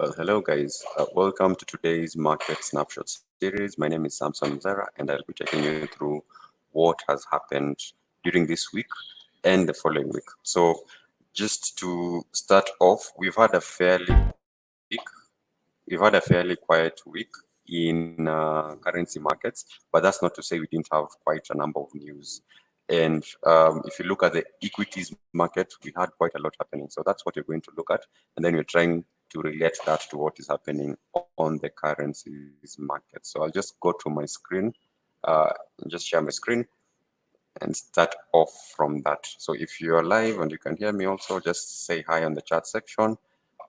Well, hello guys. Welcome to today's Market Snapshot series. My name is Samson and I'll be taking you through what has happened during this week and the following week. So just to start off, we've had a fairly quiet week in currency markets, but that's not to say we didn't have quite a number of news. And if you look at the equities market, we had quite a lot happening. So that's what you're going to look at. And then we're trying to relate that to what is happening on the currencies market. So I'll just go to my screen, just share my screen and start off from that. So if you're live and you can hear me also, just say hi on the chat section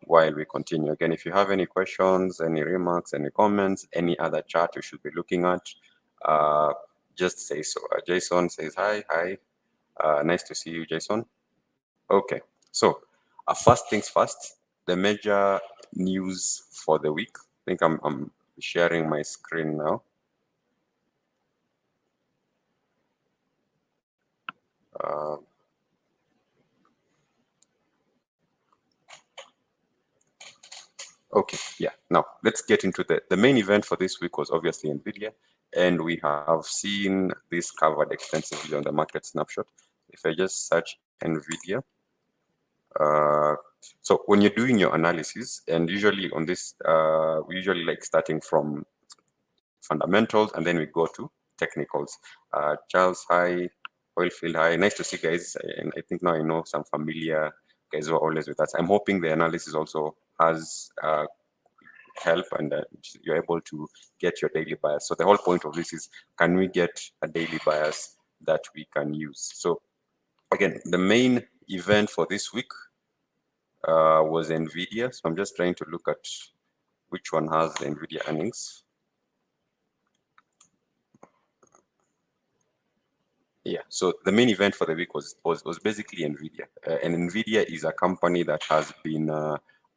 while we continue. Again, if you have any questions, any remarks, any comments, any other chart you should be looking at, just say so. Jason says hi. Nice to see you, Jason. Okay, so first things first, the major news for the week. I think I'm sharing my screen now. Okay, yeah. Now let's get into the main event for this week was obviously NVIDIA, and we have seen this covered extensively on the market snapshot. If I just search NVIDIA, so when you're doing your analysis, and usually on this, we usually like starting from fundamentals and then we go to technicals. Charles, hi. Oilfield, hi. Nice to see you guys. And I think now I know some familiar guys who are always with us. I'm hoping the analysis also has help and you're able to get your daily bias. So the whole point of this is, can we get a daily bias that we can use? So again, the main event for this week was NVIDIA. So I'm just trying to look at which one has the NVIDIA earnings. Yeah, so the main event for the week was basically NVIDIA. And NVIDIA is a company that has been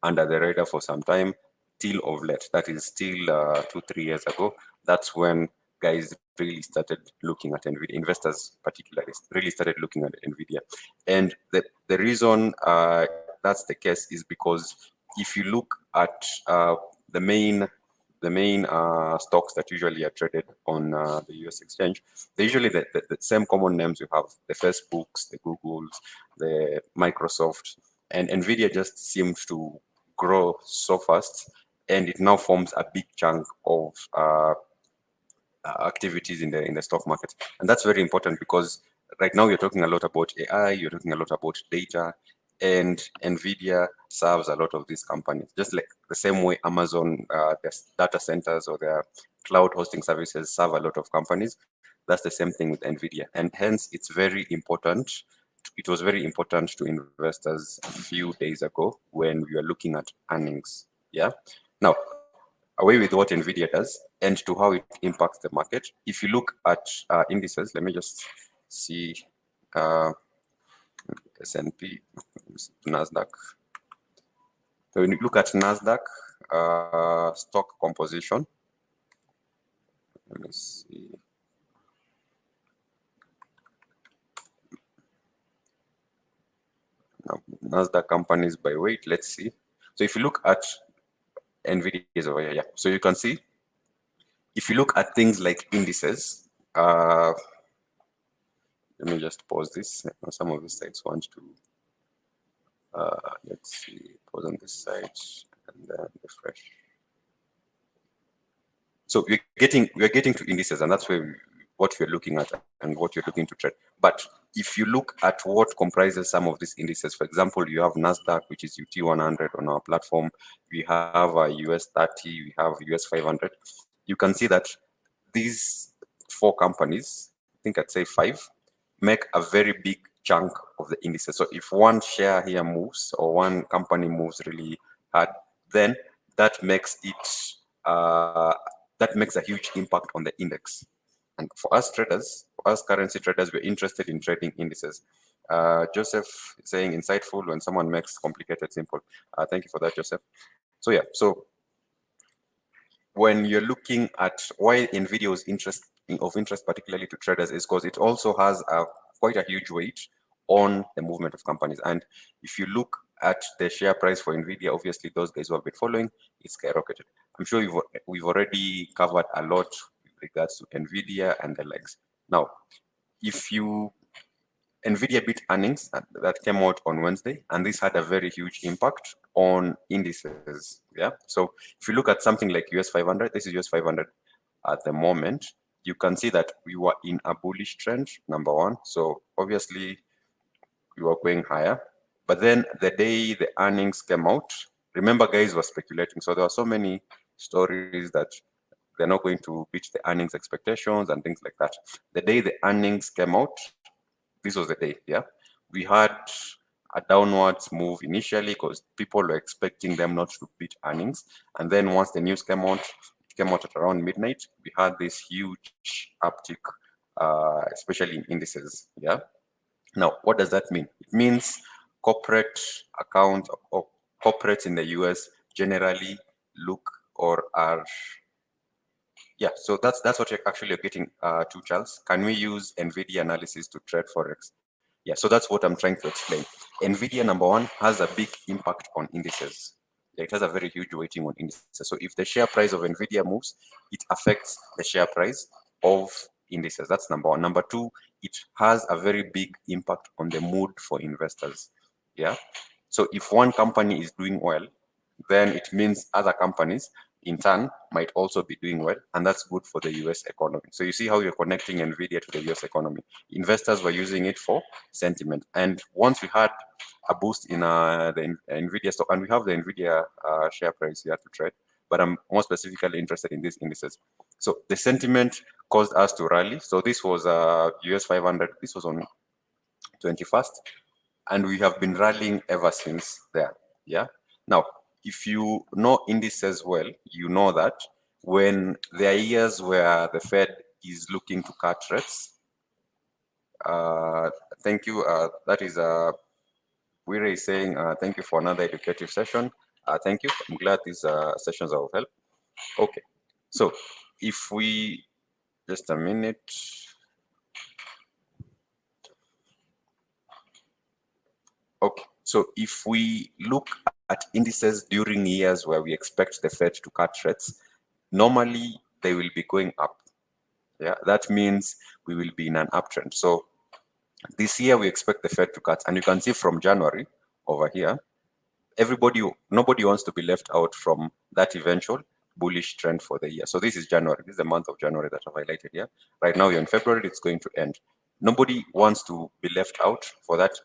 under the radar for some time, till of late. That is still 2-3 years ago. That's when guys really started looking at NVIDIA, investors particularly really started looking at NVIDIA. And the reason that's the case is because if you look at the main stocks that usually are traded on the US exchange, they're usually the same common names you have: the Facebooks, the Googles, the Microsoft, and NVIDIA just seems to grow so fast, and it now forms a big chunk of activities in the stock market. And that's very important because right now you're talking a lot about AI, you're talking a lot about data, and NVIDIA serves a lot of these companies, just like the same way Amazon, their data centers or their cloud hosting services serve a lot of companies. That's the same thing with NVIDIA. And hence, it's very important. It was very important to investors a few days ago when we were looking at earnings. Yeah. Now, away with what NVIDIA does and to how it impacts the market. If you look at indices, let me just see S&P, NASDAQ. So when you look at NASDAQ stock composition, let me see. Now, NASDAQ companies by weight, let's see. So if you look at NVIDIA is over here, yeah. So you can see, if you look at things like indices, let me just pause this. Some of the sites want to, let's see, pause on this site and then refresh. So we're getting to indices, and that's where what we're looking at and what you're looking to trade. But if you look at what comprises some of these indices, for example, you have NASDAQ, which is UT 100 on our platform. We have a US 30, we have US 500. You can see that these 4 companies, I think I'd say 5, make a very big chunk of the indices. So if one share here moves or one company moves really hard, then that makes it that makes a huge impact on the index. And for us traders, for us currency traders, we're interested in trading indices. Joseph is saying insightful when someone makes complicated simple. Thank you for that, Joseph. So yeah, so when you're looking at why NVIDIA was of interest particularly to traders is because it also has quite a huge weight on the movement of companies. And if you look at the share price for Nvidia, obviously those guys who have been following, it skyrocketed. I'm sure we've already covered a lot with regards to Nvidia and the likes. Now, if you Nvidia beat earnings that came out on Wednesday, and this had a very huge impact on indices. Yeah. So if you look at something like US 500, this is US 500 at the moment, you can see that we were in a bullish trend, number one. So obviously we were going higher. But then the day the earnings came out, remember guys were speculating. So there were so many stories that they're not going to beat the earnings expectations and things like that. The day the earnings came out, this was the day, yeah. We had a downwards move initially because people were expecting them not to beat earnings. And then once the news came out, it came out at around midnight, we had this huge uptick, especially in indices, yeah. Now, what does that mean? It means corporate accounts or corporates in the US generally look or are, yeah, so that's what you're actually getting to, Charles. Can we use NVIDIA analysis to trade Forex? Yeah, so that's what I'm trying to explain. NVIDIA, number one, has a big impact on indices. Yeah, it has a very huge weighting on indices. So if the share price of NVIDIA moves, it affects the share price of indices. That's number one. Number two, it has a very big impact on the mood for investors. Yeah. So if one company is doing well, then it means other companies in turn might also be doing well, and that's good for the US economy. So you see how you're connecting NVIDIA to the US economy. Investors were using it for sentiment, and once we had a boost in the NVIDIA stock, and we have the NVIDIA share price here to trade, but I'm more specifically interested in these indices. So the sentiment caused us to rally. So this was US 500. This was on 21st, and we have been rallying ever since there. Yeah. Now, if you know indices well, you know that when there are years where the Fed is looking to cut rates, thank you. That is Wira is saying thank you for another educative session. Thank you. I'm glad these sessions are of help. Okay. So if we just a minute. Okay, so if we look at indices during years where we expect the Fed to cut rates, normally they will be going up. Yeah, that means we will be in an uptrend. So this year we expect the Fed to cut, and you can see from January over here, nobody wants to be left out from that eventual bullish trend for the year. So this is January. This is the month of January that I've highlighted here. Right now, you're in February. It's going to end. Nobody wants to be left out for that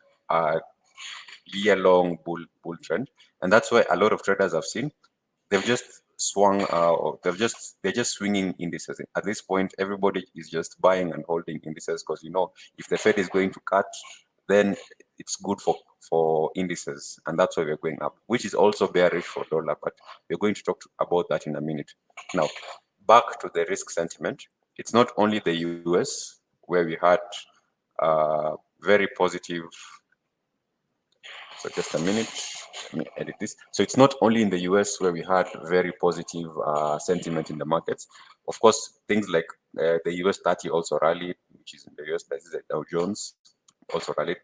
year-long bull trend, and that's why a lot of traders I've seen, they've just swung, or they're just swinging indices. At this point, everybody is just buying and holding indices because if the Fed is going to cut, then it's good for indices, and that's why we're going up, which is also bearish for dollar. But we're going to talk about that in a minute. Now, back to the risk sentiment. It's not only the US where we had very positive. So just a minute, let me edit this. So it's not only in the US where we had very positive sentiment in the markets. Of course, things like the US 30 also rallied, which is in the US, that is the Dow Jones, also rallied.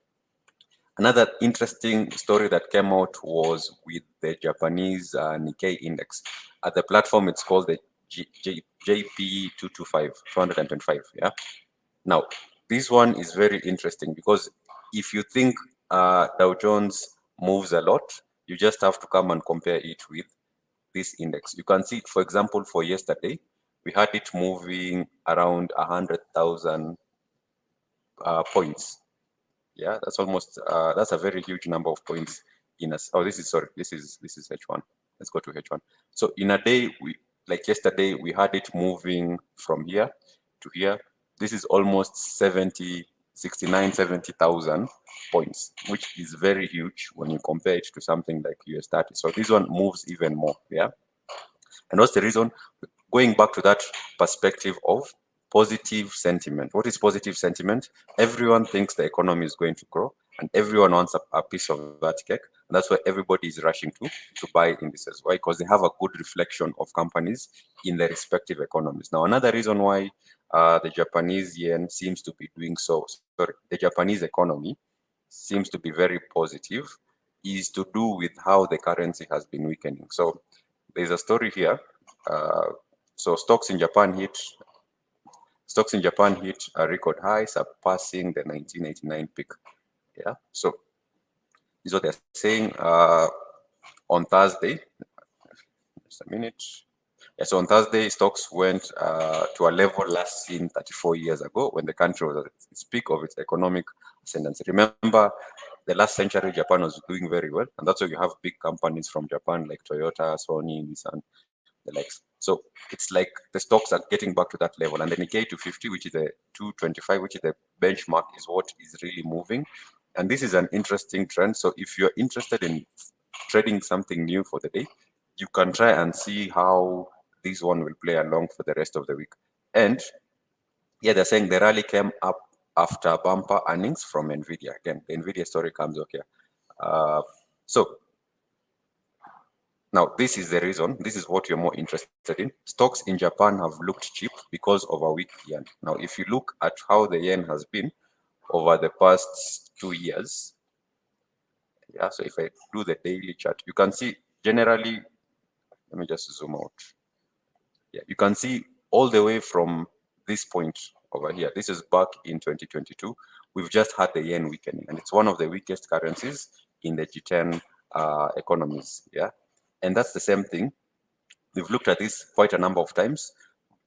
Another interesting story that came out was with the Japanese Nikkei index. At the platform, it's called the JP225, 225, yeah? Now, this one is very interesting because if you think Dow Jones moves a lot, you just have to come and compare it with this index. You can see, for example, for yesterday, we had it moving around 100,000 points. Yeah, that's almost that's a very huge number of points in us. Oh, this is H1. Let's go to H1. So in a day, like yesterday, we had it moving from here to here. This is almost 70,000 points, which is very huge when you compare it to something like US 30. So this one moves even more. Yeah. And what's the reason? Going back to that perspective of positive sentiment. What is positive sentiment? Everyone thinks the economy is going to grow, and everyone wants a piece of that cake. And that's why everybody is rushing to buy indices. Why? Because they have a good reflection of companies in their respective economies. Now, another reason why the Japanese yen seems to be doing the Japanese economy seems to be very positive is to do with how the currency has been weakening. So there's a story here. So stocks in Japan hit a record high, surpassing the 1989 peak. Yeah. So this is what they're saying. On Thursday, just a minute. Yeah, so on Thursday, stocks went to a level last seen 34 years ago when the country was at its peak of its economic ascendancy. Remember, the last century, Japan was doing very well, and that's why you have big companies from Japan like Toyota, Sony, Nissan, the likes. So it's like the stocks are getting back to that level, and the Nikkei 250, which is the 225, which is the benchmark, is what is really moving. And this is an interesting trend. So if you're interested in trading something new for the day, you can try and see how this one will play along for the rest of the week. And yeah, they're saying the rally came up after bumper earnings from Nvidia. Again, the Nvidia story comes up here. So now this is the reason. This is what you're more interested in. Stocks in Japan have looked cheap because of a weak yen. Now, if you look at how the yen has been over the past 2 years, yeah. So if I do the daily chart, you can see generally. Let me just zoom out. Yeah, you can see all the way from this point over here. This is back in 2022. We've just had the yen weakening, and it's one of the weakest currencies in the G10 economies. Yeah, and that's the same thing. We've looked at this quite a number of times.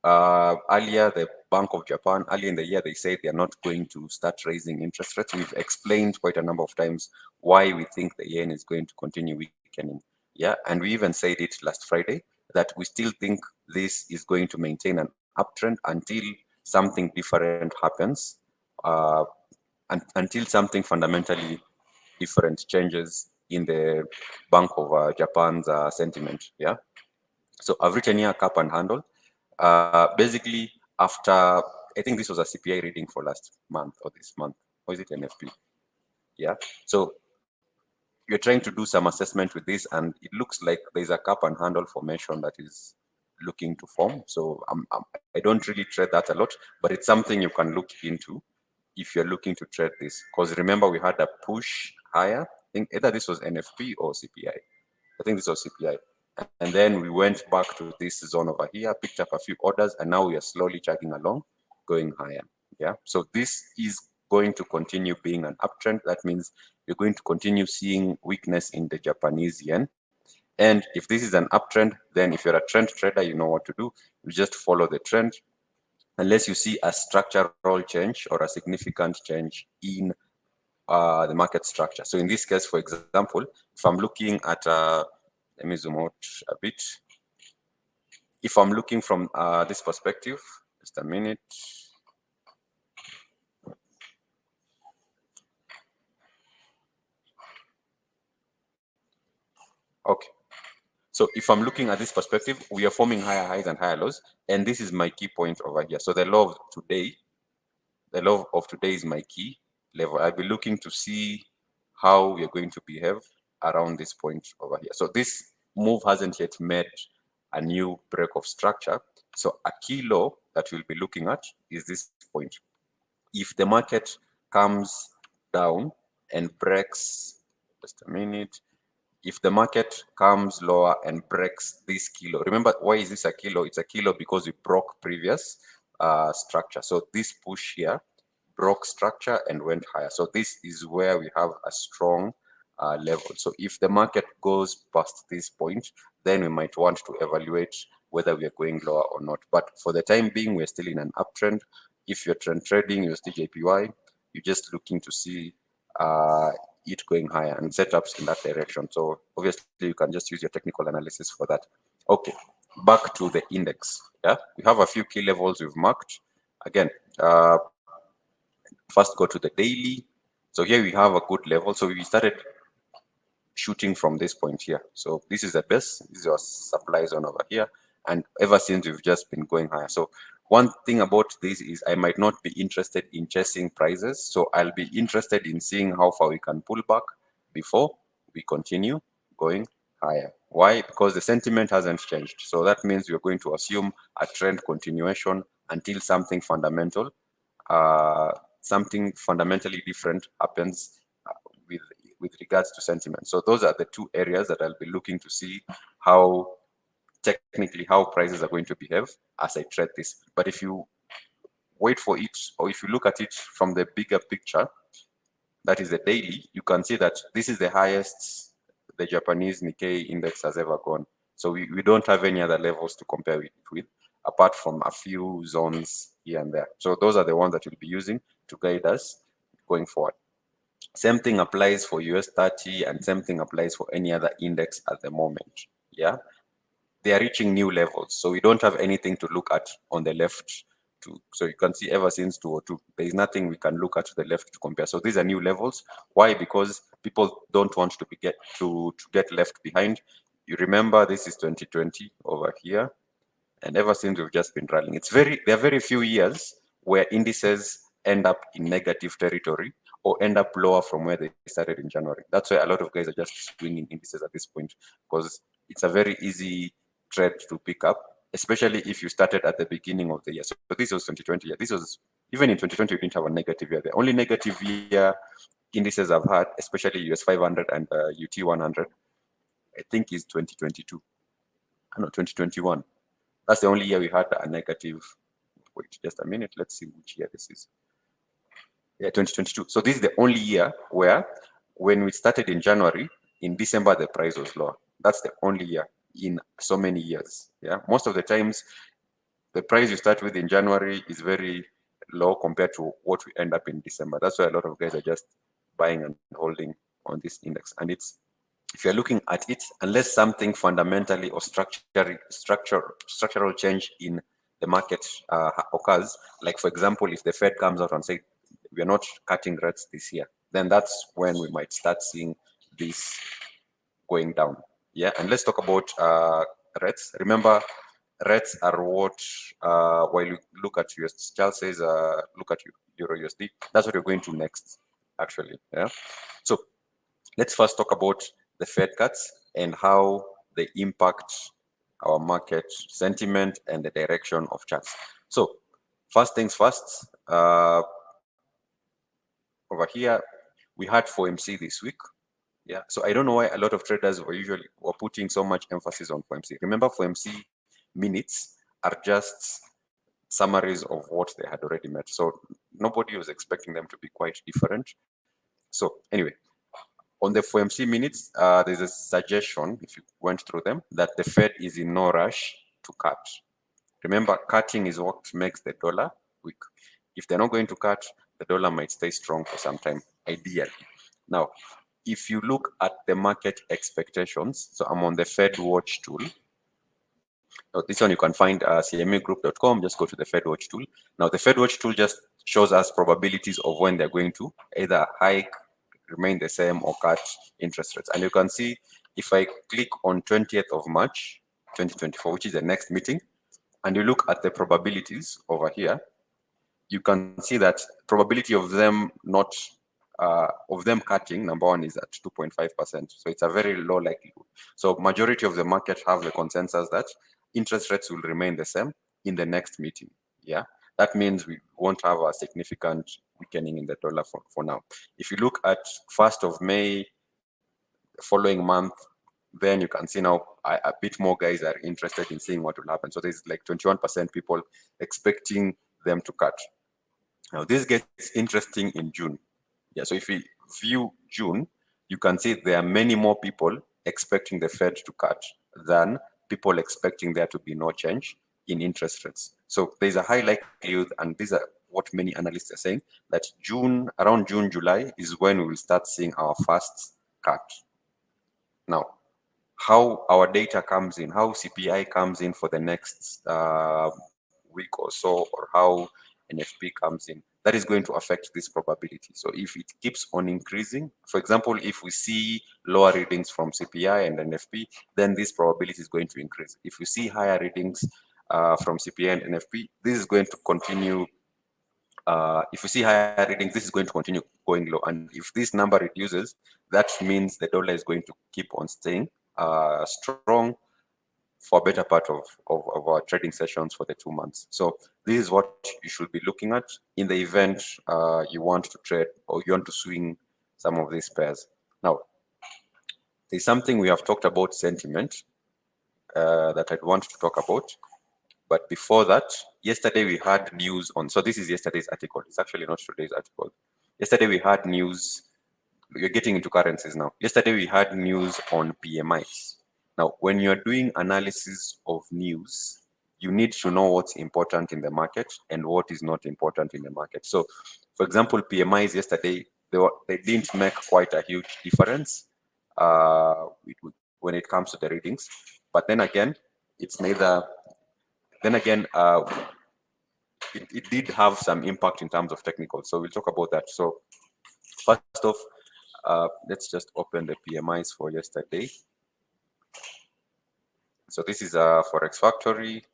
Earlier, the Bank of Japan, earlier in the year, they said they're not going to start raising interest rates. We've explained quite a number of times why we think the yen is going to continue weakening. Yeah, and we even said it last Friday that we still think this is going to maintain an uptrend until something different happens, and until something fundamentally different changes in the Bank of Japan's sentiment. Yeah. So I've written here cup and handle. Basically, after I think this was a CPI reading for last month or this month, or is it NFP? Yeah. So you're trying to do some assessment with this, and it looks like there's a cup and handle formation that is looking to form. So I don't really trade that a lot, but it's something you can look into if you're looking to trade this. Because remember, we had a push higher. I think either this was NFP or CPI. I think this was CPI. And then we went back to this zone over here, picked up a few orders, and now we are slowly chugging along, going higher. Yeah. So this is going to continue being an uptrend. That means you're going to continue seeing weakness in the Japanese yen. And if this is an uptrend, then if you're a trend trader, you know what to do. You just follow the trend, unless you see a structural change or a significant change in the market structure. So in this case, for example, if I'm looking at let me zoom out a bit. If I'm looking from this perspective, just a minute. Okay. So if I'm looking at this perspective, we are forming higher highs and higher lows. And this is my key point over here. So the low of today is my key level. I'll be looking to see how we are going to behave around this point over here. So this move hasn't yet made a new break of structure. So a key low that we'll be looking at is this point. If the market comes down and breaks, just a minute, if the market comes lower and breaks this kilo, remember, why is this a kilo? It's a kilo because we broke previous structure. So this push here broke structure and went higher. So this is where we have a strong level. So if the market goes past this point, then we might want to evaluate whether we are going lower or not. But for the time being, we're still in an uptrend. If you're trend trading USD/JPY, you're just looking to see it going higher and setups in that direction. So obviously you can just use your technical analysis for that. Okay, back to the index. Yeah, we have a few key levels we've marked. Again, first go to the daily. So here we have a good level. So we started shooting from this point here. So this is the base. This is your supply zone over here. And ever since we've just been going higher. So one thing about this is I might not be interested in chasing prices. So I'll be interested in seeing how far we can pull back before we continue going higher. Why? Because the sentiment hasn't changed. So that means we're going to assume a trend continuation until something fundamental, something fundamentally different happens with with regards to sentiment. So those are the two areas that I'll be looking to see how technically how prices are going to behave as I trade this. But if you wait for it, or if you look at it from the bigger picture, that is the daily, you can see that this is the highest the Japanese Nikkei index has ever gone. So we don't have any other levels to compare it with, apart from a few zones here and there. So those are the ones that we'll be using to guide us going forward. Same thing applies for US 30, and same thing applies for any other index at the moment. Yeah, they are reaching new levels. So we don't have anything to look at on the left. So you can see ever since 202, there is nothing we can look at to the left to compare. So these are new levels. Why? Because people don't want to get left behind. You remember this is 2020 over here, and ever since we've just been rallying. There are very few years where indices end up in negative territory or end up lower from where they started in January. That's why a lot of guys are just swinging indices at this point, because it's a very easy trade to pick up, especially if you started at the beginning of the year. So this was 2020. This was, even in 2020, we didn't have a negative year. The only negative year indices I've had, especially US 500 and UT 100, I think is 2022. No, 2021. That's the only year we had a negative. Wait, just a minute. Let's see which year this is. Yeah, 2022. So this is the only year where, when we started in January, in December, the price was lower. That's the only year in so many years. Yeah, most of the times, the price you start with in January is very low compared to what we end up in December. That's why a lot of guys are just buying and holding on this index. And it's, if you're looking at it, unless something fundamentally or structural change in the market occurs, like for example, if the Fed comes out and say we're not cutting rates this year, then that's when we might start seeing this going down. Yeah, and let's talk about rates. Remember, rates are what, while you look at US, Charles says, look at Euro USD. That's what we're going to next, actually. Yeah. So let's first talk about the Fed cuts and how they impact our market sentiment and the direction of charts. So first things first, over here, we had FOMC this week. Yeah, so I don't know why a lot of traders were putting so much emphasis on FOMC. Remember, FOMC minutes are just summaries of what they had already met. So nobody was expecting them to be quite different. So anyway, on the FOMC minutes, there's a suggestion, if you went through them, that the Fed is in no rush to cut. Remember, cutting is what makes the dollar weak. If they're not going to cut, the dollar might stay strong for some time, ideally. Now, if you look at the market expectations, so I'm on the Fed Watch tool. Now, this one you can find cmegroup.com. Just go to the Fed Watch tool. Now, the Fed Watch tool just shows us probabilities of when they're going to either hike, remain the same, or cut interest rates. And you can see, if I click on 20th of March 2024, which is the next meeting, and you look at the probabilities over here, you can see that probability of them not of them cutting, number one, is at 2.5%. So it's a very low likelihood. So majority of the market have the consensus that interest rates will remain the same in the next meeting. Yeah, that means we won't have a significant weakening in the dollar for now. If you look at 1st of May, the following month, then you can see now a bit more guys are interested in seeing what will happen. So there's like 21% people expecting them to cut. Now this gets interesting in June. Yeah, so if we view June, you can see there are many more people expecting the Fed to cut than people expecting there to be no change in interest rates. So there's a high likelihood, and these are what many analysts are saying, that around June, July is when we will start seeing our first cut. Now, how our data comes in, how CPI comes in for the next week or so, or how NFP comes in, that is going to affect this probability. So if it keeps on increasing, for example, if we see lower readings from CPI and NFP, then this probability is going to increase. If we see higher readings from CPI and NFP, this is going to continue. If we see higher readings, this is going to continue going low. And if this number reduces, that means the dollar is going to keep on staying strong for a better part of our trading sessions for the 2 months. So this is what you should be looking at in the event you want to trade or you want to swing some of these pairs. Now, there's something we have talked about, sentiment, that I'd want to talk about. But before that, yesterday we had news on, so this is yesterday's article. It's actually not today's article. Yesterday we had news. You're getting into currencies now. Yesterday we had news on PMIs. Now, when you're doing analysis of news, you need to know what's important in the market and what is not important in the market. So, for example, PMIs yesterday, they didn't make quite a huge difference when it comes to the readings. But then again, it's neither. Then again, it did have some impact in terms of technical. So we'll talk about that. So first off, let's just open the PMIs for yesterday. So this is a Forex Factory.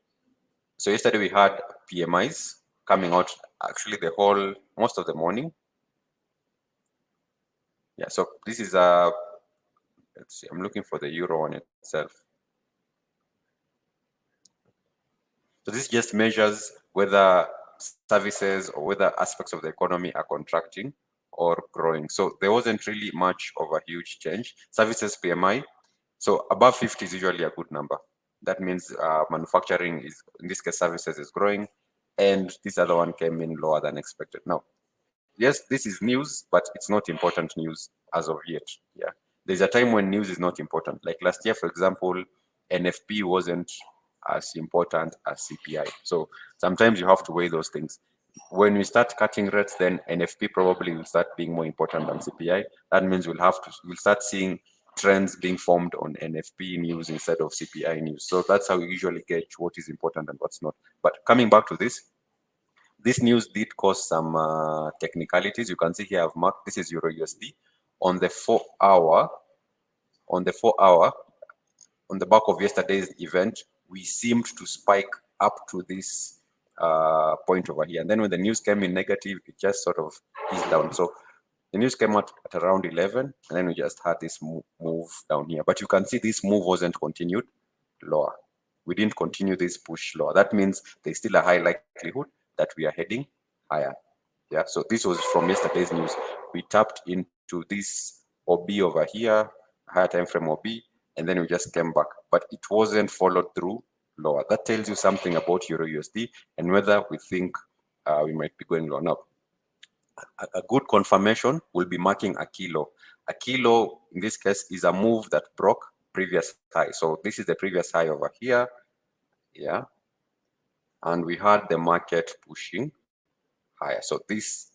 So yesterday we had PMIs coming out actually most of the morning. Yeah, so this is let's see, I'm looking for the euro one itself. So this just measures whether services or whether aspects of the economy are contracting or growing. So there wasn't really much of a huge change. Services PMI, so above 50 is usually a good number. That means manufacturing is, in this case, services is growing, and this other one came in lower than expected. Now, yes, this is news, but it's not important news as of yet. Yeah, there's a time when news is not important. Like last year, for example, NFP wasn't as important as CPI. So sometimes you have to weigh those things. When we start cutting rates, then NFP probably will start being more important than CPI. That means we'll start seeing trends being formed on NFP news instead of CPI news. So that's how we usually gauge what is important and what's not. But coming back to this news did cause some technicalities. You can see here I've marked, this is Euro USD. On the 4-hour, on the back of yesterday's event, we seemed to spike up to this point over here. And then when the news came in negative, it just sort of eased down. So the news came out at around 11, and then we just had this move down here. But you can see this move wasn't continued lower. We didn't continue this push lower. That means there's still a high likelihood that we are heading higher. Yeah, so this was from yesterday's news. We tapped into this OB over here, higher time frame OB, and then we just came back, but it wasn't followed through lower. That tells you something about Euro USD and whether we think we might be going low. Now, a good confirmation will be marking a kilo. A kilo in this case is a move that broke previous high. So this is the previous high over here. Yeah. And we had the market pushing higher. So this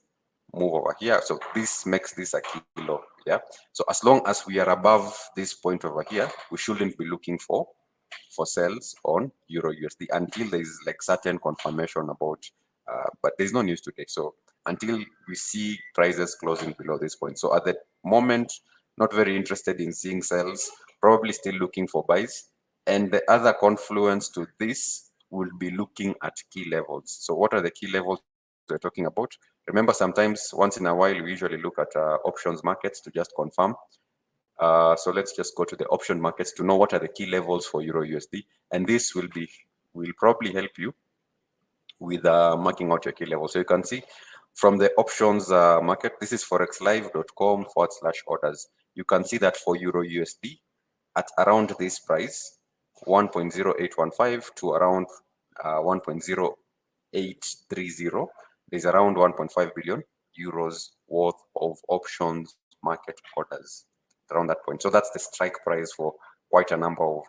move over here. So this makes this a kilo. Yeah. So as long as we are above this point over here, we shouldn't be looking for sales on Euro USD until there is like certain confirmation about, but there's no news today. So until we see prices closing below this point. So at the moment, not very interested in seeing sales, probably still looking for buys. And the other confluence to this will be looking at key levels. So what are the key levels we're talking about? Remember, sometimes once in a while, we usually look at options markets to just confirm. So let's just go to the option markets to know what are the key levels for Euro USD. And this will probably help you with marking out your key levels. So you can see from the options market, this is forexlive.com/orders. You can see that for Euro USD at around this price, 1.0815 to around 1.0830, there's around 1.5 billion euros worth of options market orders around that point. So that's the strike price for quite a number of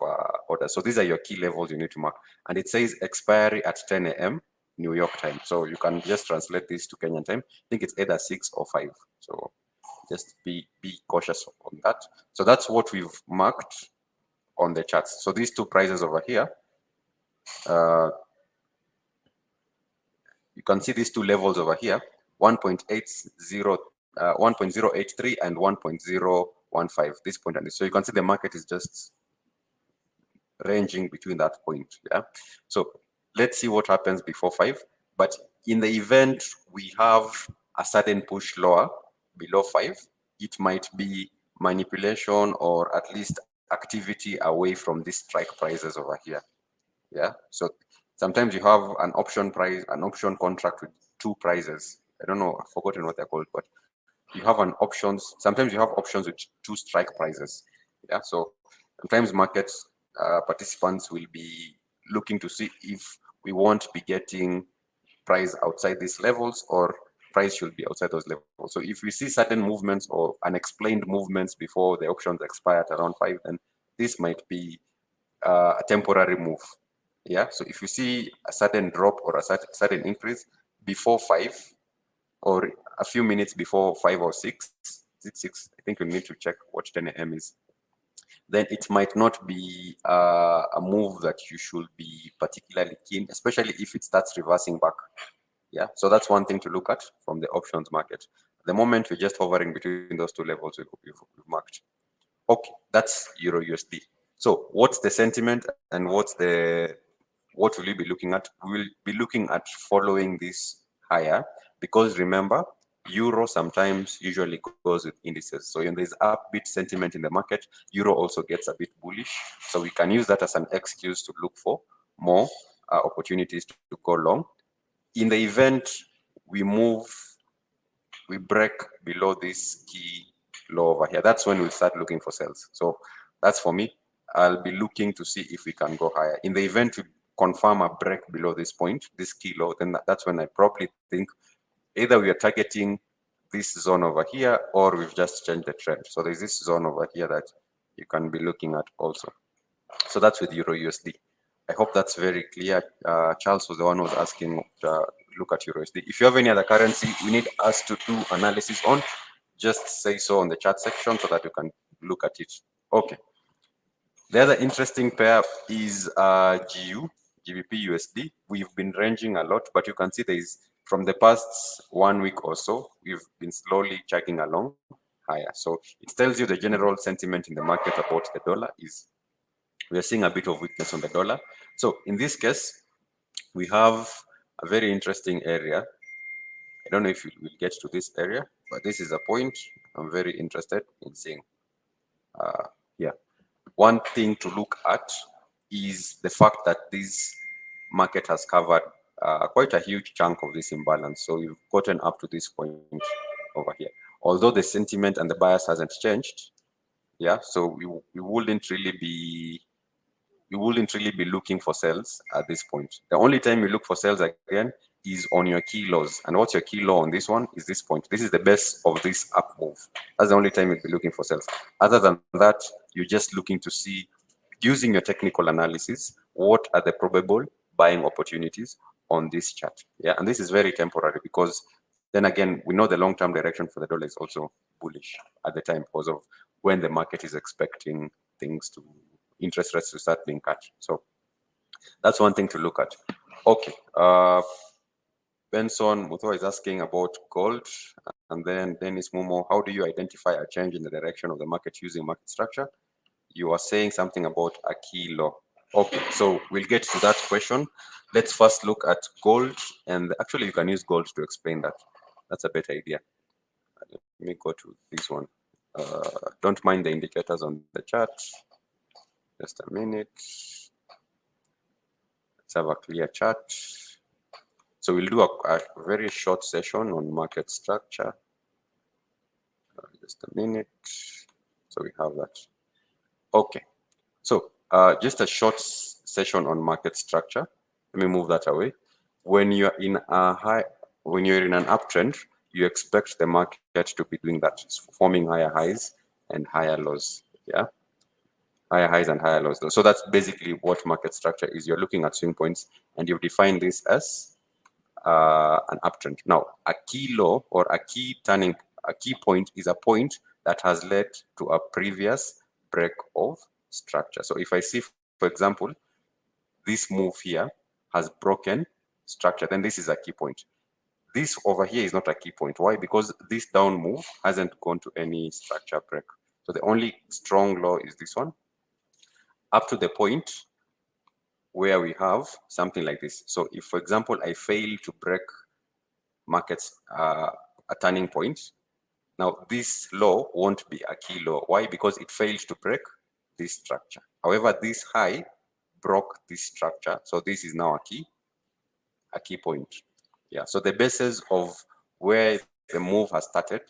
orders. So these are your key levels you need to mark. And it says expiry at 10 a.m. New York time. So you can just translate this to Kenyan time. I think it's either 6 or 5. So just be cautious on that. So that's what we've marked on the charts. So these two prices over here, you can see these two levels over here, 1.083 and 1.015, this point and this. So you can see the market is just ranging between that point. Yeah. So let's see what happens before 5. But in the event we have a sudden push lower below 5, it might be manipulation or at least activity away from these strike prices over here. Yeah. So sometimes you have an option contract with two prices. I don't know, I've forgotten what they're called, but you have an options. Sometimes you have options with 2 strike prices. Yeah, so sometimes markets participants will be looking to see if we won't be getting price outside these levels or price should be outside those levels. So if we see certain movements or unexplained movements before the options expire at around 5, then this might be a temporary move. Yeah, so if you see a sudden drop or a sudden increase before 5 or a few minutes before 5 or 6, is it 6? I think we need to check what 10 a.m. is. Then it might not be a move that you should be particularly keen, especially if it starts reversing back. Yeah, so that's one thing to look at from the options market. The moment we're just hovering between those 2 levels we've marked. Okay, that's Euro USD. So what's the sentiment and what will you be looking at? We will be looking at following this higher because remember, Euro sometimes usually goes with indices. So when there's upbeat sentiment in the market, Euro also gets a bit bullish. So we can use that as an excuse to look for more opportunities to go long. In the event we break below this key low over here, that's when we'll start looking for sales. So that's for me. I'll be looking to see if we can go higher. In the event we confirm a break below this point, this key low, then that's when I probably think either we are targeting this zone over here or we've just changed the trend. So there's this zone over here that you can be looking at also. So that's with Euro USD. I hope that's very clear. Charles was the one who was asking look at Euro USD. If you have any other currency we need us to do analysis on, just say so on the chat section so that you can look at it. Okay. The other interesting pair is GBP USD. We've been ranging a lot, but you can see there is from the past 1 week or so, we've been slowly chugging along higher. So it tells you the general sentiment in the market about the dollar is we are seeing a bit of weakness on the dollar. So in this case, we have a very interesting area. I don't know if we'll get to this area, but this is a point I'm very interested in seeing. Yeah. One thing to look at is the fact that this market has covered quite a huge chunk of this imbalance. So we've gotten up to this point over here. Although the sentiment and the bias hasn't changed, yeah, so we wouldn't really be looking for sales at this point. The only time you look for sales again is on your key lows. And what's your key low on this one is this point. This is the base of this up move. That's the only time you'll be looking for sales. Other than that, you're just looking to see, using your technical analysis, what are the probable buying opportunities on this chart. Yeah, and this is very temporary because then again, we know the long-term direction for the dollar is also bullish at the time because of when the market is expecting interest rates to start being cut. So that's one thing to look at. Okay. Benson Mutho is asking about gold. And then Dennis Momo, how do you identify a change in the direction of the market using market structure? You are saying something about a key low. Okay, so we'll get to that question. Let's first look at gold. And actually, you can use gold to explain that. That's a better idea. Let me go to this one. Don't mind the indicators on the chart. Just a minute. Let's have a clear chart. So we'll do a very short session on market structure. Just a minute. So we have that. Okay. So just a short session on market structure. Let me move that away. When you're in an uptrend, you expect the market to be doing that, forming higher highs and higher lows. Yeah. Higher highs and higher lows. So that's basically what market structure is. You're looking at swing points and you've defined this as an uptrend. Now, a key low or a key point is a point that has led to a previous break of structure. So if I see, for example, this move here has broken structure, then this is a key point. This over here is not a key point. Why? Because this down move hasn't gone to any structure break. So the only strong low is this one, up to the point where we have something like this. So if, for example, I fail to break markets a turning point, now this low won't be a key low. Why? Because it failed to break this structure. However, this high broke this structure. So this is now a key point. Yeah. So the basis of where the move has started,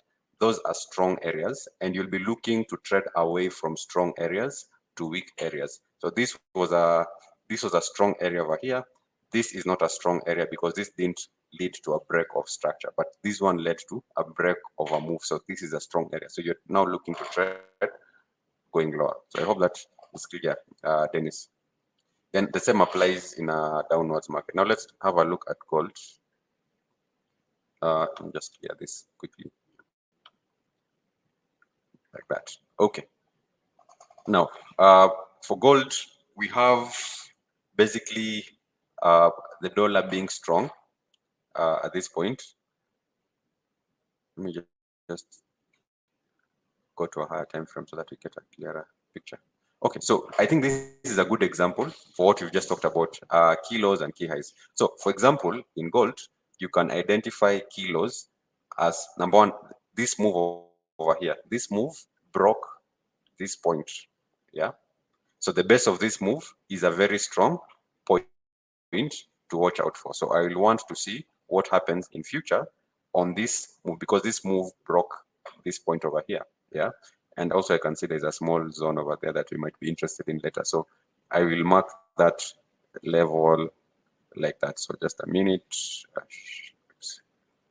those are strong areas, and you'll be looking to trade away from strong areas to weak areas. So this was a strong area over here. This is not a strong area because this didn't lead to a break of structure, but this one led to a break of a move. So this is a strong area. So you're now looking to trade going lower. So I hope that is clear, Dennis. Then the same applies in a downwards market. Now let's have a look at gold. Let me just clear this quickly. Like that. Okay. Now, for gold, we have basically the dollar being strong at this point. Let me just go to a higher time frame so that we get a clearer picture. Okay, so I think this is a good example for what we've just talked about, key lows and key highs. So for example, in gold, you can identify key lows as number one, this move over here. This move broke this point, yeah? So the base of this move is a very strong point to watch out for. So I will want to see what happens in future on this move, because this move broke this point over here, yeah? And also I can see there's a small zone over there that we might be interested in later. So I will mark that level like that. So just a minute.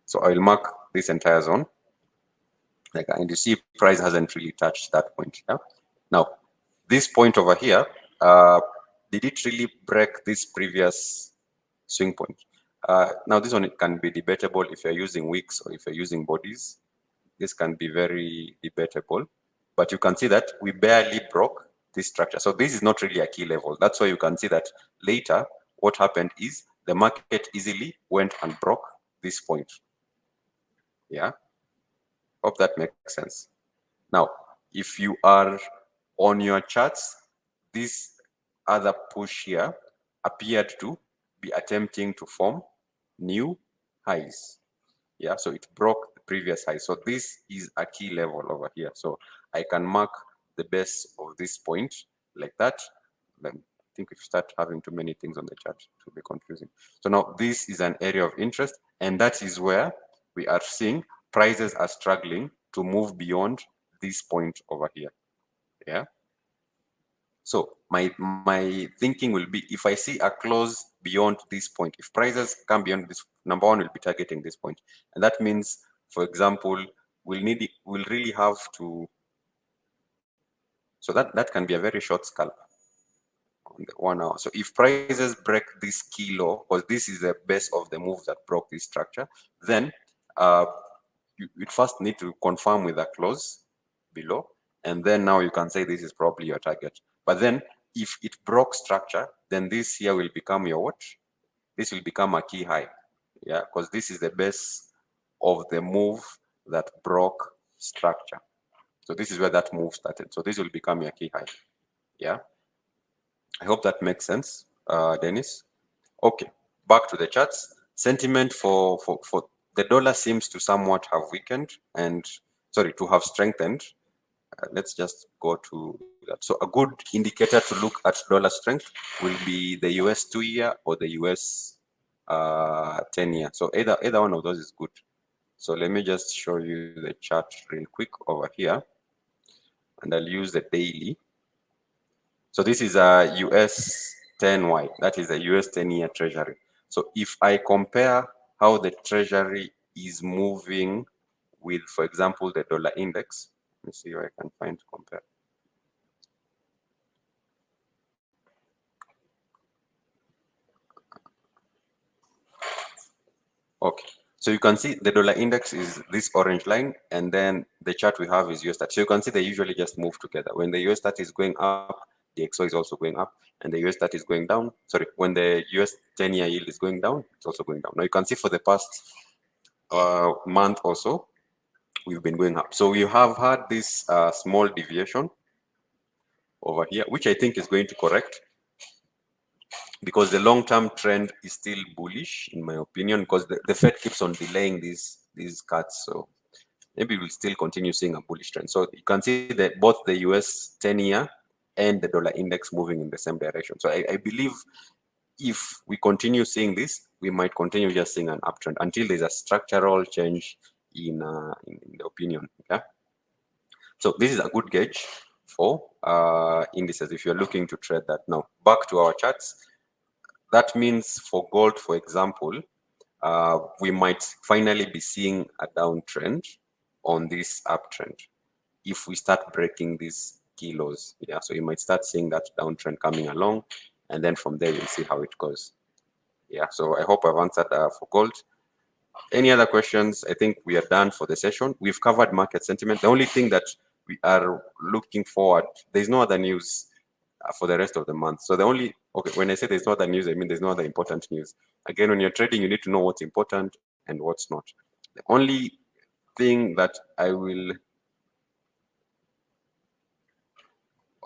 So I will mark this entire zone. Like, and you see price hasn't really touched that point. Yeah? Now, this point over here, did it really break this previous swing point? Now, this one can be debatable if you're using wicks or if you're using bodies. This can be very debatable, but you can see that we barely broke this structure. So this is not really a key level. That's why you can see that later what happened is the market easily went and broke this point. Yeah, hope that makes sense. Now, if you are on your charts, this other push here appeared to be attempting to form new highs. Yeah, so it broke the previous high. So this is a key level over here. So I can mark the base of this point like that. Then I think if you start having too many things on the chart, it will be confusing. So now this is an area of interest, and that is where we are seeing prices are struggling to move beyond this point over here. Yeah. So my thinking will be, if I see a close beyond this point, if prices come beyond this, number one, will be targeting this point, and that means, for example, we'll really have to. So that can be a very short scalp on the 1 hour. So if prices break this key low, because this is the base of the move that broke this structure, then you first need to confirm with a close below, and then now you can say this is probably your target. But then if it broke structure, then this here will become your what? This will become a key high. Yeah, because this is the base of the move that broke structure. So this is where that move started. So this will become your key high. Yeah. I hope that makes sense, Dennis. Okay, back to the charts. Sentiment for the dollar seems to somewhat have weakened and, sorry, to have strengthened. Let's just go to that. So a good indicator to look at dollar strength will be the US 2-year or the US 10-year. So either one of those is good. So let me just show you the chart real quick over here, and I'll use the daily. So this is a US 10Y, that is a US 10-year treasury. So if I compare how the treasury is moving with, for example, the dollar index, let me see where I can find to compare. Okay, so you can see the dollar index is this orange line, and then the chart we have is US 30. So you can see they usually just move together. When the US 30 is going up, the XO is also going up, and the US 30 is going down. Sorry, when the US 10-year yield is going down, it's also going down. Now you can see for the past month or so, we've been going up. So we have had this small deviation over here, which I think is going to correct, because the long-term trend is still bullish, in my opinion, because the Fed keeps on delaying these cuts. So maybe we'll still continue seeing a bullish trend. So you can see that both the US 10-year and the dollar index moving in the same direction. So I believe if we continue seeing this, we might continue just seeing an uptrend until there's a structural change in the opinion. Okay, so this is a good gauge for indices if you're looking to trade that. Now back to our charts. That means for gold, for example, we might finally be seeing a downtrend on this uptrend if we start breaking these kilos. Yeah, so you might start seeing that downtrend coming along, and then from there we'll see how it goes. Yeah, so I hope I've answered for gold. Any other questions? I think we are done for the session. We've covered market sentiment. The only thing that we are looking forward, there's no other news for the rest of the month. So the only, okay, when I say there's no other news, I mean there's no other important news. Again, when you're trading, you need to know what's important and what's not. The only thing that I will,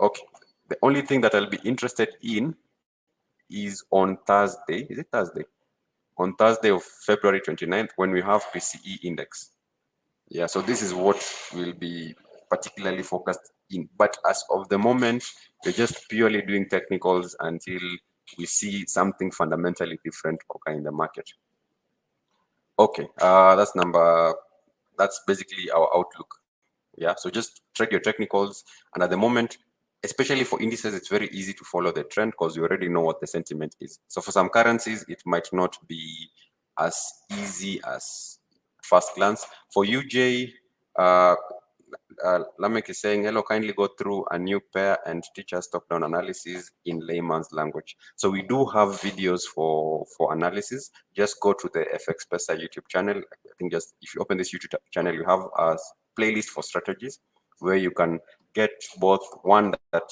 okay, the only thing that I'll be interested in is on Thursday. Is it Thursday? On Thursday of February 29th, when we have PCE index. Yeah, so this is what will be particularly focused in. But as of the moment, we're just purely doing technicals until we see something fundamentally different occur in the market. Okay, that's basically our outlook. Yeah, so just trade your technicals. And at the moment, especially for indices, it's very easy to follow the trend because you already know what the sentiment is. So for some currencies, it might not be as easy as first glance. For UJ, Lamek is saying, hello, kindly go through a new pair and teach us top-down analysis in layman's language. So we do have videos for analysis. Just go to the FX Pesa YouTube channel. I think just if you open this YouTube channel, you have a playlist for strategies where you can get both one that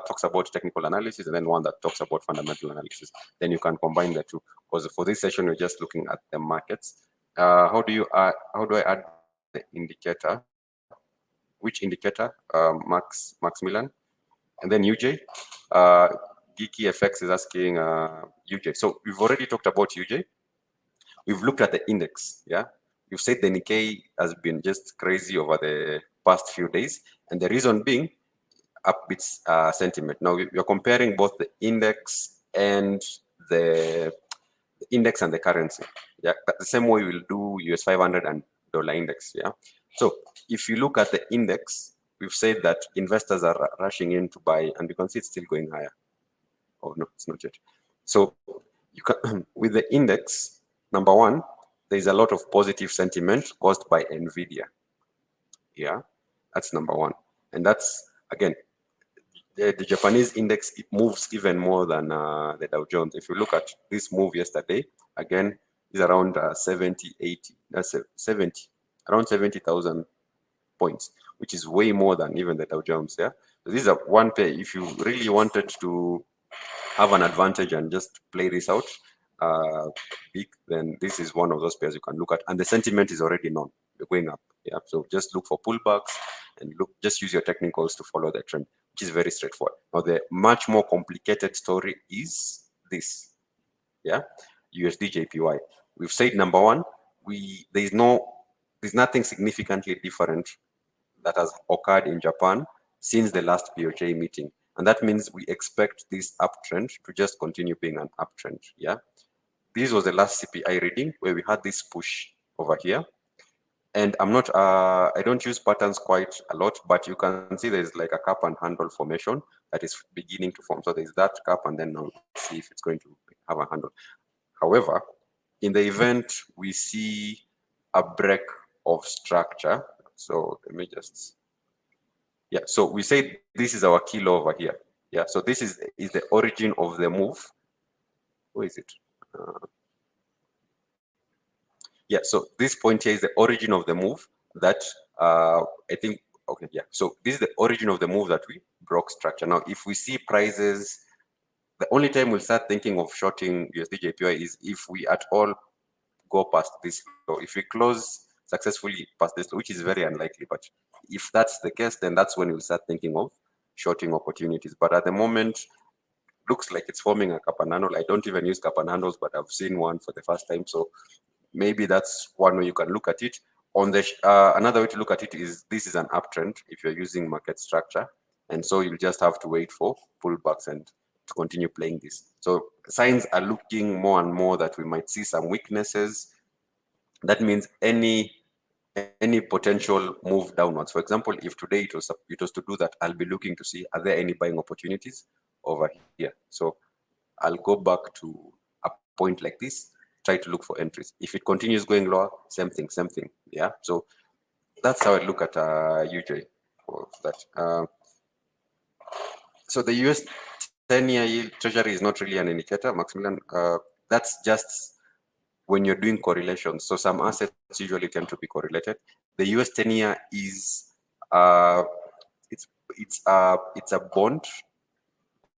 talks about technical analysis and then one that talks about fundamental analysis. Then you can combine the two. Because for this session, we're just looking at the markets. How do I add the indicator? Which indicator? Maximilian, and then UJ. Geeky FX is asking UJ. So we've already talked about UJ. We've looked at the index. Yeah, you've said the Nikkei has been just crazy over the past few days, and the reason being upbeat sentiment. Now we're comparing both the index and the index and the currency. Yeah, the same way we'll do US 500 and dollar index. Yeah. So if you look at the index, we've said that investors are rushing in to buy, and you can see it's still going higher. Oh no, it's not yet. So you can, with the index, number one, there is a lot of positive sentiment caused by Nvidia. Yeah, that's number one, and that's again the Japanese index. It moves even more than the Dow Jones. If you look at this move yesterday, again, is around 70, 80. That's 70, around 70,000 points, which is way more than even the Dow Jones. Yeah, so this is a one pair. If you really wanted to have an advantage and just play this out big, then this is one of those pairs you can look at, and the sentiment is already known. You're going up. Yeah, so just look for pullbacks and just use your technicals to follow the trend, which is very straightforward. Now the much more complicated story is this. Yeah, USD JPY. We've said number one, there's nothing significantly different that has occurred in Japan since the last BOJ meeting. And that means we expect this uptrend to just continue being an uptrend. Yeah. This was the last CPI reading where we had this push over here. And I don't use patterns quite a lot, but you can see there's like a cup and handle formation that is beginning to form. So there's that cup, and then now let's see if it's going to have a handle. However, in the event we see a break of structure, so let me just, yeah, so we say this is our kilo over here. Yeah, so this is the origin of the move. Where is it? Yeah, so this point here is the origin of the move that I think, okay, yeah. So this is the origin of the move that we broke structure. Now, if we see prices, the only time we'll start thinking of shorting USD JPY is if we at all go past this low. If we close successfully past this low, which is very unlikely, but if that's the case, then that's when we'll start thinking of shorting opportunities. But at the moment, looks like it's forming a cup and handle. I don't even use cup and handles, but I've seen one for the first time. So maybe that's one way you can look at it. On the another way to look at it is this is an uptrend if you're using market structure, and so you'll just have to wait for pullbacks and to continue playing this. So signs are looking more and more that we might see some weaknesses. That means any any potential move downwards. For example, if today it was to do that, I'll be looking to see, are there any buying opportunities over here? So I'll go back to a point like this, try to look for entries. If it continues going lower, same thing. Yeah. So that's how I look at UJ for that. So the US 10-year yield treasury is not really an indicator, Maximilian. That's just when you're doing correlations. So some assets usually tend to be correlated. The US 10-year is it's a bond.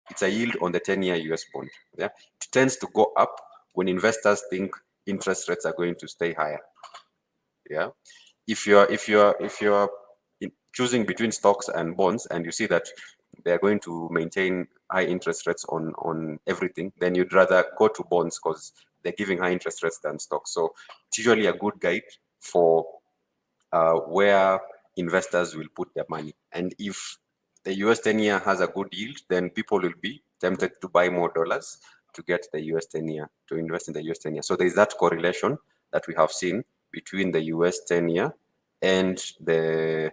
It's a yield on the 10-year US bond. Yeah, it tends to go up when investors think interest rates are going to stay higher. Yeah, if you're choosing between stocks and bonds, and you see that they're going to maintain high interest rates on everything, then you'd rather go to bonds because they're giving high interest rates than stocks. So it's usually a good guide for where investors will put their money. And if the US 10-year has a good yield, then people will be tempted to buy more dollars to get the US 10-year, to invest in the US 10-year. So there's that correlation that we have seen between the US 10-year and the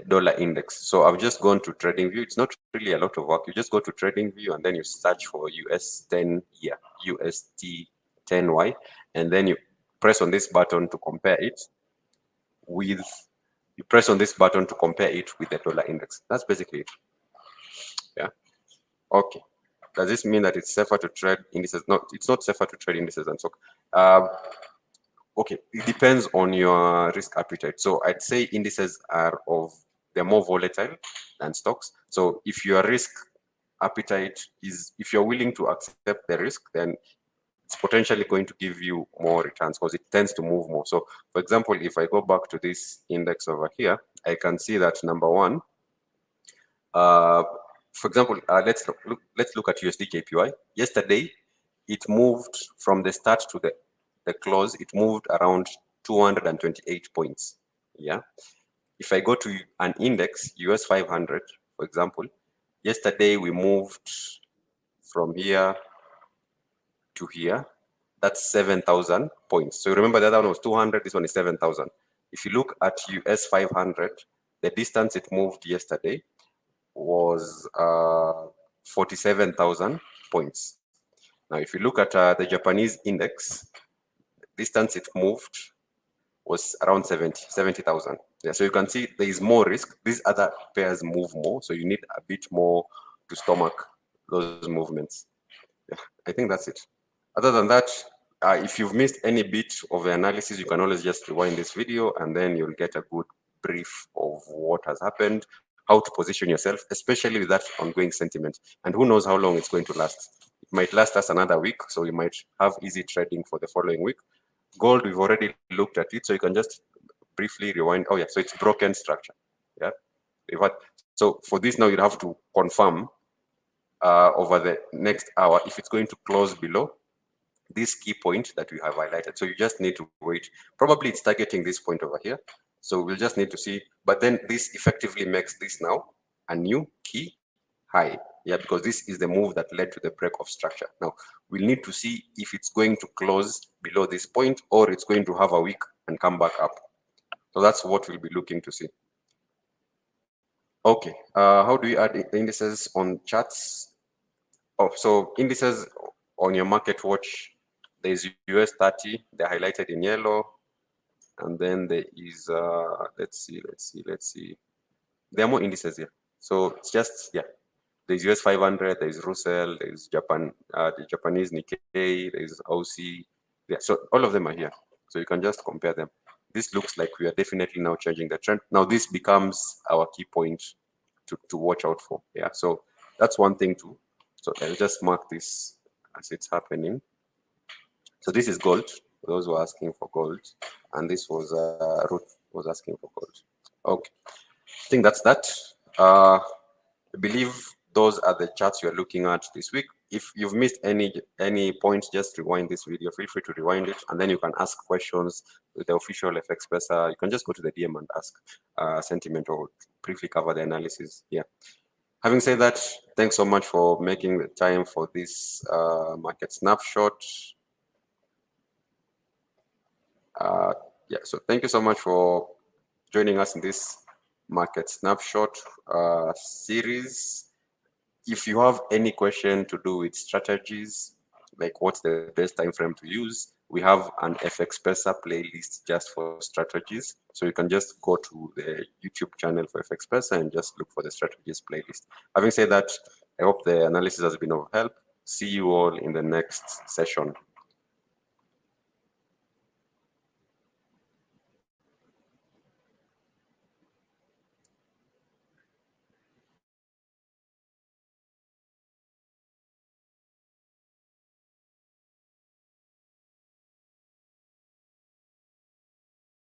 dollar index. So I've just gone to TradingView. It's not really a lot of work. You just go to TradingView and then you search for US 10-year, UST 10Y, and then you press on this button to compare it with, the dollar index. That's basically it. Yeah. Okay. Does this mean that it's safer to trade indices? No, it's not safer to trade indices than stock. Okay, it depends on your risk appetite. So I'd say indices they're more volatile than stocks. So if your risk appetite is, if you're willing to accept the risk, then it's potentially going to give you more returns because it tends to move more. So for example, if I go back to this index over here, I can see that number one, for example, let's look at USD KPY. Yesterday, it moved from the start to the close. It moved around 228 points. Yeah. If I go to an index, US 500, for example, yesterday we moved from here to here. That's 7,000 points. So remember, the other one was 200. This one is 7,000. If you look at US 500, the distance it moved yesterday was 47,000 points. Now, if you look at the Japanese index, distance it moved was around 70,000. Yeah, so you can see there is more risk. These other pairs move more, so you need a bit more to stomach those movements. Yeah, I think that's it. Other than that, if you've missed any bit of the analysis, you can always just rewind this video and then you'll get a good brief of what has happened, how to position yourself, especially with that ongoing sentiment. And who knows how long it's going to last. It might last us another week, so you might have easy trading for the following week. Gold, we've already looked at it, so you can just briefly rewind. Oh yeah, so it's broken structure. Yeah. So for this now, you'd have to confirm over the next hour if it's going to close below this key point that we have highlighted. So you just need to wait. Probably it's targeting this point over here. So we'll just need to see, but then this effectively makes this now a new key high. Yeah, because this is the move that led to the break of structure. Now we'll need to see if it's going to close below this point or it's going to have a week and come back up. So that's what we'll be looking to see. Okay, how do we add indices on charts? Oh, so indices on your market watch, there's US 30, they're highlighted in yellow. And then there is, let's see. There are more indices here. So it's just, yeah, there's US 500, there's Russell, there's Japan, the Japanese Nikkei, there's OC. Yeah, so all of them are here. So you can just compare them. This looks like we are definitely now changing the trend. Now this becomes our key point to watch out for. Yeah, so that's one thing too. So I'll just mark this as it's happening. So this is gold, for those who are asking for gold. And this was Ruth was asking for gold. Okay, I think that's that. I believe those are the charts you're looking at this week. If you've missed any points, just rewind this video. Feel free to rewind it, and then you can ask questions with the official FX Pesa. You can just go to the DM and ask sentiment or briefly cover the analysis. Yeah. Having said that, thanks so much for making the time for this market snapshot. Yeah, so thank you so much for joining us in this market snapshot series. If you have any question to do with strategies, like what's the best time frame to use, we have an FX Pesa playlist just for strategies. So you can just go to the YouTube channel for FX Pesa and just look for the strategies playlist. Having said that, I hope the analysis has been of help. See you all in the next session.